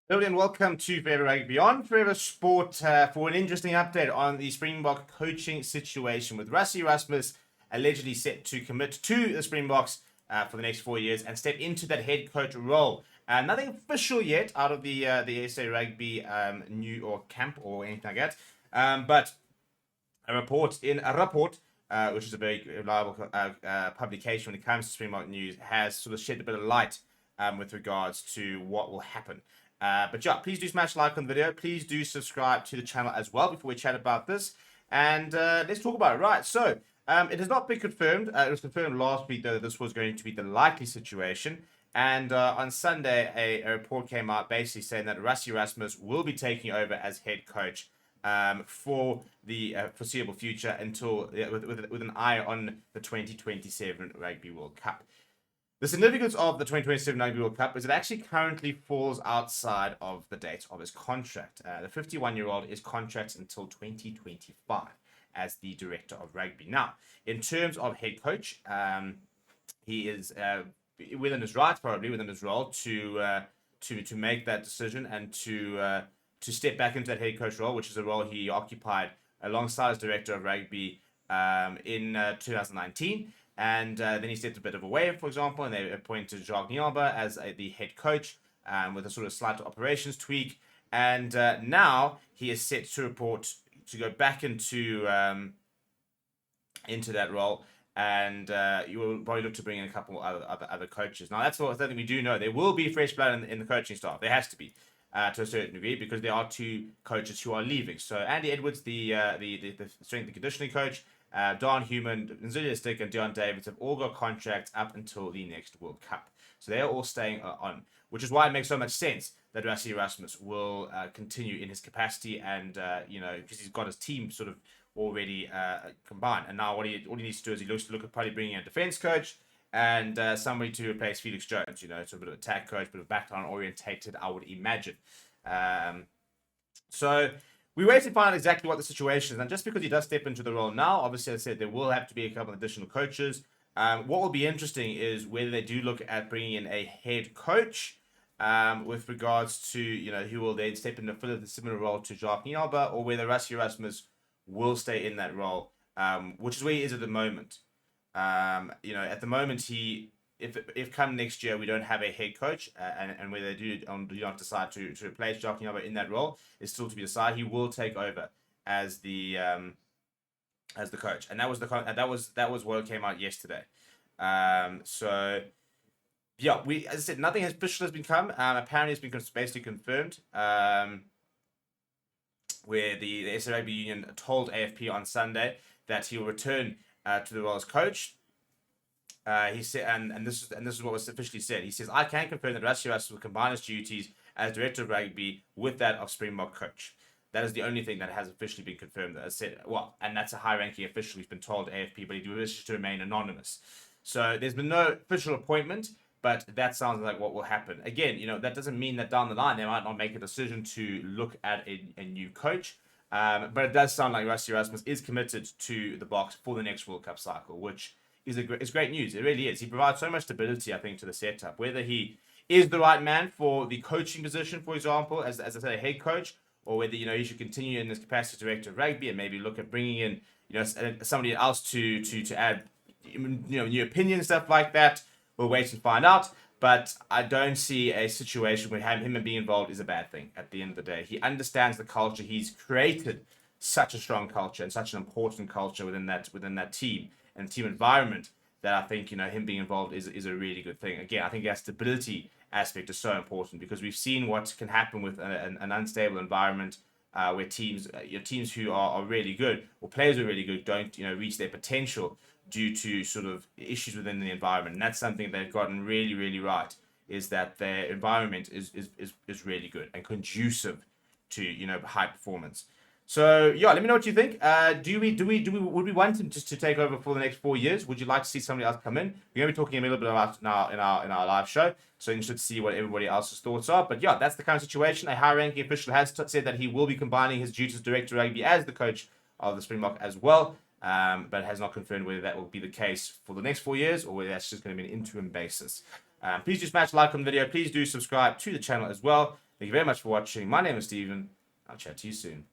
Hello and welcome to Forever Rugby on Forever Sport for an interesting update on the Springbok coaching situation with Rassie ERASMUS allegedly set to commit to the Springboks for the next 4 years and step into that head coach role. Nothing official yet out of the SA Rugby New York camp or anything like that, but a report, which is a very reliable publication when it comes to Springbok news, has sort of shed a bit of light with regards to what will happen. But yeah, please do smash like on the video. Please do subscribe to the channel as well before we chat about this. And let's talk about it. Right, so it has not been confirmed. It was confirmed last week, though, that this was going to be the likely situation. And on Sunday, a report came out basically saying that Rassie ERASMUS will be taking over as head coach for the foreseeable future until with an eye on the 2027 Rugby World Cup. The significance of the 2027 Rugby World Cup is it actually currently falls outside of the date of his contract. The 51-year-old is contracted until 2025 as the director of rugby. Now, in terms of head coach, he is within his rights, probably within his role, to make that decision and to step back into that head coach role, which is a role he occupied alongside as director of rugby in 2019. And then he stepped a bit of away, for example, and they appointed Jacques Nielba as the head coach with a sort of slight operations tweak. And now he is set to report to go back into that role. And you will probably look to bring in a couple other coaches. Now, that's something we do know. There will be fresh blood in the coaching staff. There has to be. To a certain degree, because there are two coaches who are leaving. So Andy Edwards, the strength and conditioning coach, Don Human, Nzulu Stick, and Deon Davids have all got contracts up until the next World Cup. So they're all staying on, which is why it makes so much sense that Rassie ERASMUS will continue in his capacity, and because he's got his team sort of already combined. And now what he needs to do is he looks to look at probably bringing in a defense coach and somebody to replace Felix Jones, it's a bit of attack coach, bit of backline orientated, I would imagine. So we wait to find out exactly what the situation is. And just because he does step into the role now, obviously, as I said, there will have to be a couple of additional coaches. What will be interesting is whether they do look at bringing in a head coach with regards to, who will then step in to fill a similar role to Jacques Nielba, or whether Rassie ERASMUS will stay in that role, which is where he is at the moment. At the moment, if come next year we don't have a head coach, and whether they do not decide to replace Jacques Nielba in that role is still to be decided. He will take over as the coach, and that was what came out yesterday. So yeah, as I said, nothing official has been come. Apparently, it's been basically confirmed. Where the SA Rugby Union told AFP on Sunday that he will return to the role as coach. He said, and this is what was officially said. He says, "I can confirm that Rassie ERASMUS will combine his duties as director of rugby with that of Springbok coach. That is the only thing that has officially been confirmed." As said, and that's a high-ranking official who's been told to AFP, but he wishes to remain anonymous. So there's been no official appointment, but that sounds like what will happen. Again, that doesn't mean that down the line they might not make a decision to look at a new coach. But it does sound like Rassie ERASMUS is committed to the BOKS for the next World Cup cycle, which is great news. It really is. He provides so much stability, I think, to the setup. Whether he is the right man for the coaching position, for example, as I said, a head coach, or whether he should continue in his capacity as director of rugby and maybe look at bringing in somebody else to add new opinions, stuff like that. We'll wait and find out. But I don't see a situation where him being involved is a bad thing at the end of the day. He understands the culture. He's created such a strong culture and such an important culture within that team and team environment that I think, him being involved is a really good thing. Again, I think that stability aspect is so important because we've seen what can happen with an unstable environment where teams who are really good or players who are really good don't, reach their potential due to sort of issues within the environment. And that's something they've gotten really, really right, is that their environment is really good and conducive to, high performance. So yeah, let me know what you think. Would we want him just to take over for the next 4 years? Would you like to see somebody else come in? We're going to be talking a little bit about now in our live show, so you should see what everybody else's thoughts are. But yeah, that's the current situation. A high-ranking official has said that he will be combining his duties as director of rugby as the coach of the Springbok as well, but has not confirmed whether that will be the case for the next 4 years or whether that's just going to be an interim basis. Please do smash like on the video. Please do subscribe to the channel as well. Thank you very much for watching. My name is Steven. I'll chat to you soon.